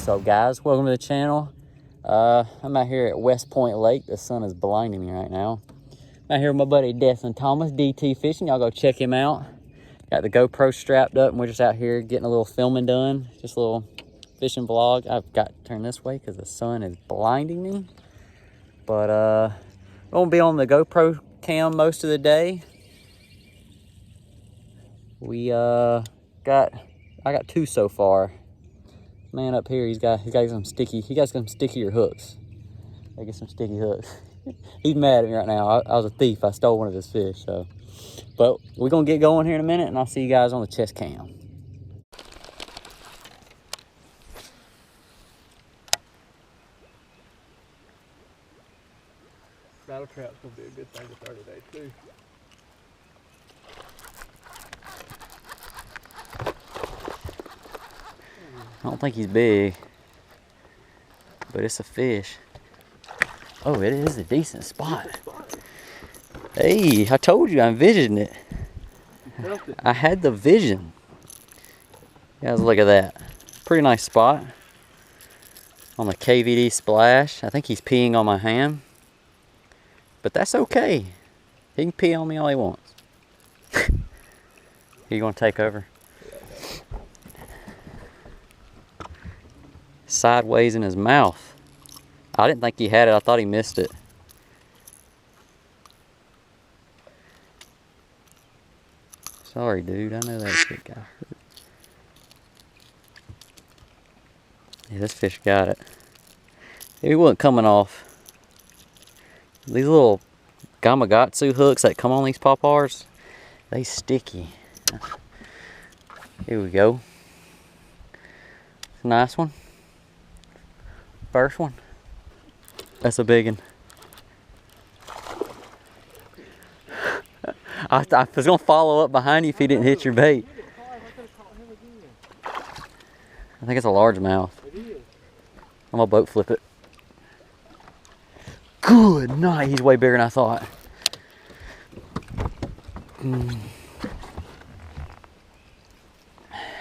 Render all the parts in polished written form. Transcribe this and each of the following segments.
What's up, guys? Welcome to the channel. I'm out here at Westpoint Lake. The sun is blinding me right now. I'm out here with my buddy Destin Thomas, DT Fishing. Y'all go check him out. Got the GoPro strapped up and we're just out here getting a little filming done. Just a little fishing vlog. I've got to turn this way because the sun is blinding me. But I'm gonna be on the GoPro cam most of the day. I got two so far. Man up here, he got some stickier hooks. I get some sticky hooks. He's mad at me right now. I was a thief. I stole one of his fish. So, but we're gonna get going here in a minute, and I'll see you guys on the chest cam. Battle trap's gonna be a good thing to throw today too. I don't think he's big, but it's a fish. Oh, it is a decent spot. Hey, I told you I envisioned it. You felt it. I had the vision. Guys, look at that. Pretty nice spot. On the KVD splash. I think he's peeing on my hand. But that's okay. He can pee on me all he wants. You gonna take over? Sideways in his mouth. I didn't think he had it. I thought he missed it. Sorry, dude. I know that shit got hurt. Yeah, this fish got it. He wasn't coming off. These little Gamakatsu hooks that come on these pawpars, they sticky. Here we go. Nice one. First one. That's a big one. I was gonna follow up behind you if he didn't hit your bait. I think it's a largemouth. I'm gonna boat flip it. Good night. He's way bigger than I thought.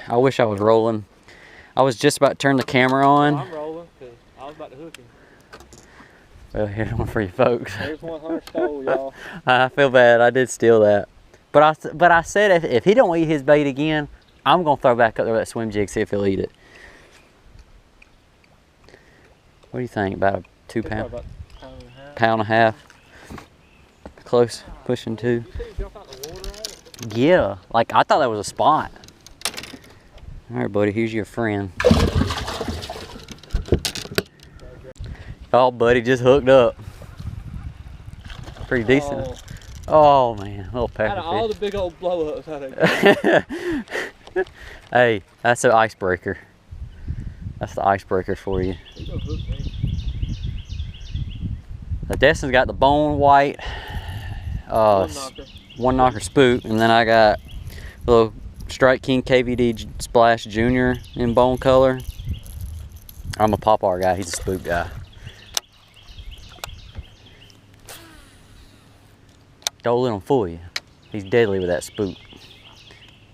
I wish I was rolling. I was just about to turn the camera on. I'm rolling because I was about to hook him. Well, here's one for you folks. There's one Hunter stole, y'all. I feel bad. I did steal that. But I said if he don't eat his bait again, I'm gonna throw back up there that swim jig, see if he'll eat it. What do you think? About a 2 pound? About Pound and a half. Close, pushing 2. You see him jump out the water at it? Yeah, like I thought that was a spot. All right, buddy, here's your friend. Oh, buddy, just hooked up. Pretty decent. Oh man, little Out of all peckerfish. the big old blow-ups, how they go. Hey, that's an icebreaker. That's the icebreaker for you. He gonna hook me. The Destin's got the bone white, one knocker spook, and then I got little Strike King KVD Splash Junior in bone color. I'm a popar guy. He's a spook guy. Don't let him fool you. He's deadly with that spook.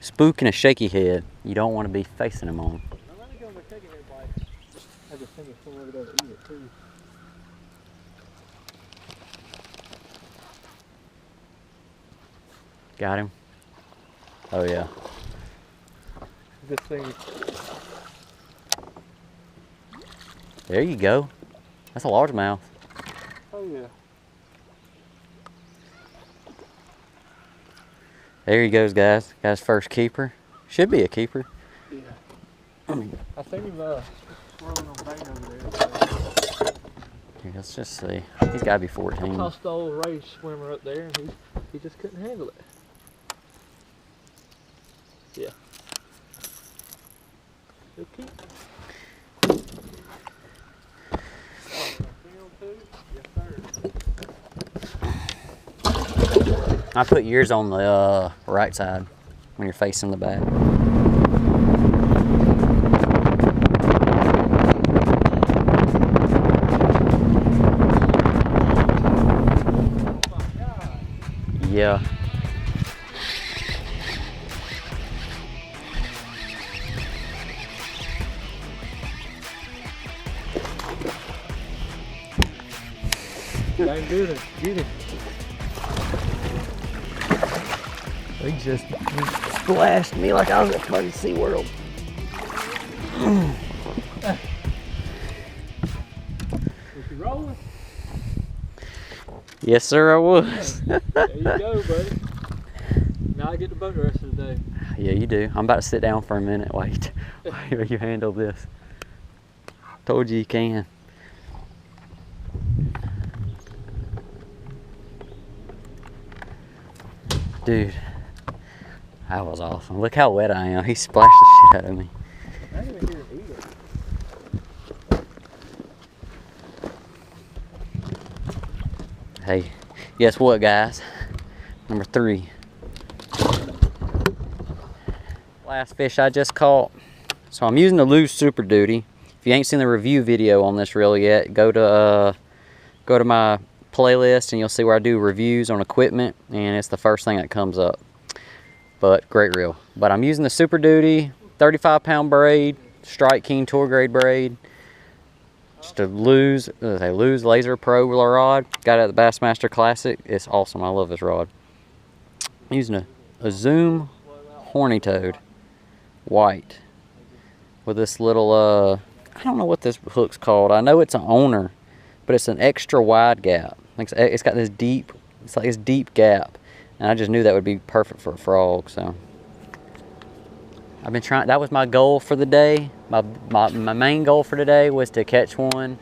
Spook and a shaky head. You don't want to be facing him on. Now let me go on the shaking head bite. I just think it's somewhere to eat it too. Got him. Oh yeah. This thing. There you go. That's a largemouth. Oh yeah. There he goes, guys. Got his first keeper. Should be a keeper. Yeah. I seen him swirling on bait over there. Here, let's just see. He's got to be 14. I tossed the old race swimmer up there and he just couldn't handle it. Yeah. Good keep. I put yours on the right side when you're facing the back. Yeah. Dang good. Get it. He just splashed me like I was at fucking SeaWorld. Was you rolling? Yes, sir, I was. There you go, buddy. Now I get the boat the rest of the day. Yeah, you do. I'm about to sit down for a minute. Wait. While you handle this. Told you can. Dude, that was awesome. Look how wet I am. He splashed the shit out of me. I didn't even hear him either. Hey, guess what, guys? Number 3. Last fish I just caught. So I'm using the Lose Super Duty. If you ain't seen the review video on this reel yet, go to my playlist and you'll see where I do reviews on equipment, and it's the first thing that comes up. But great reel. But I'm using the Super Duty 35-pound braid, Strike King tour grade braid. Just a Lose Laser Pro rod. Got it at the Bassmaster Classic. It's awesome. I love this rod. I'm using a Zoom Horny Toad white with this little I don't know what this hook's called. I know it's an owner, but it's an extra wide gap. It's got this deep, it's like this deep gap, and I just knew that would be perfect for a frog. So I've been trying. That was my goal for the day. My main goal for today was to catch one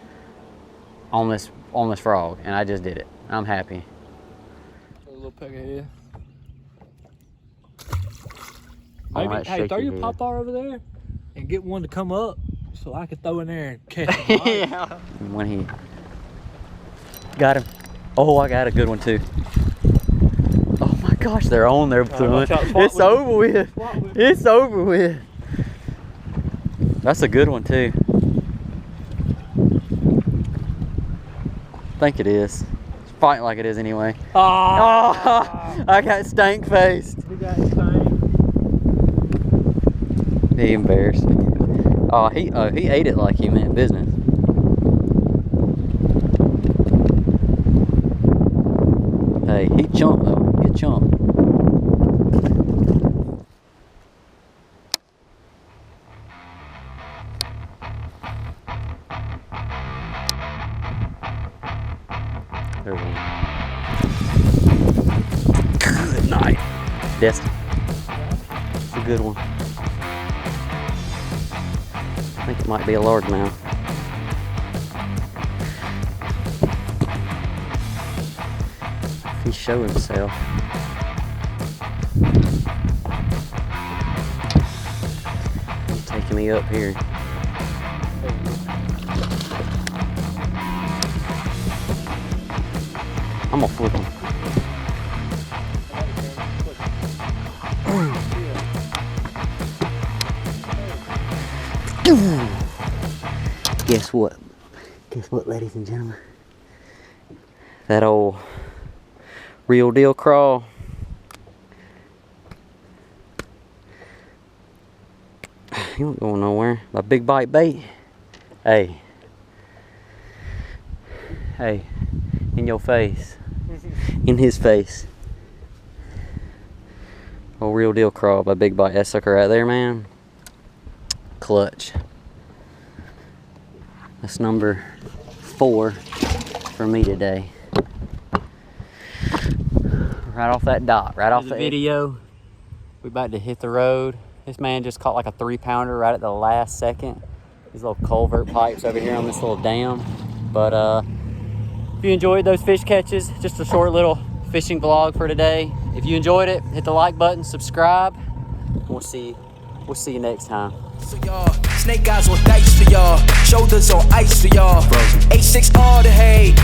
on this frog, and I just did it. I'm happy. A little peck ahead. All Maybe, right, hey, shake throw your your head. pop-bar over there and get one to come up so I can throw in there and catch him. Yeah. When he got him. Oh, I got a good one too. Oh my gosh, they're on there, son. It's over with. It's over with. That's a good one too. I think it is. It's fighting like it is anyway. Oh, I got stank faced. We got stank. He embarrassed me. Oh, he ate it like he meant business. Hey, he chunked though. He chunked. There's one. Good night. Destin. It's a good one. I think it might be a largemouth. He showed himself. He's taking me up here. I'm gonna flip him. Guess what? Guess what, ladies and gentlemen? That old Real Deal crawl. You ain't going nowhere. My big bite bait. Hey. Hey. In your face. In his face. Old Real Deal crawl by Big Bite. That sucker right there, man. Clutch. That's number 4 for me today. Right off that dot, right off the video. We about to hit the road. This man just caught like a 3-pounder right at the last second. These little culvert pipes over here on this little dam. But if you enjoyed those fish catches, just a short little fishing vlog for today. If you enjoyed it, hit the like button, subscribe. We'll see you next time. So y'all, snake eyes on dice for y'all, shoulders on ice for y'all, 8-6 all the hay.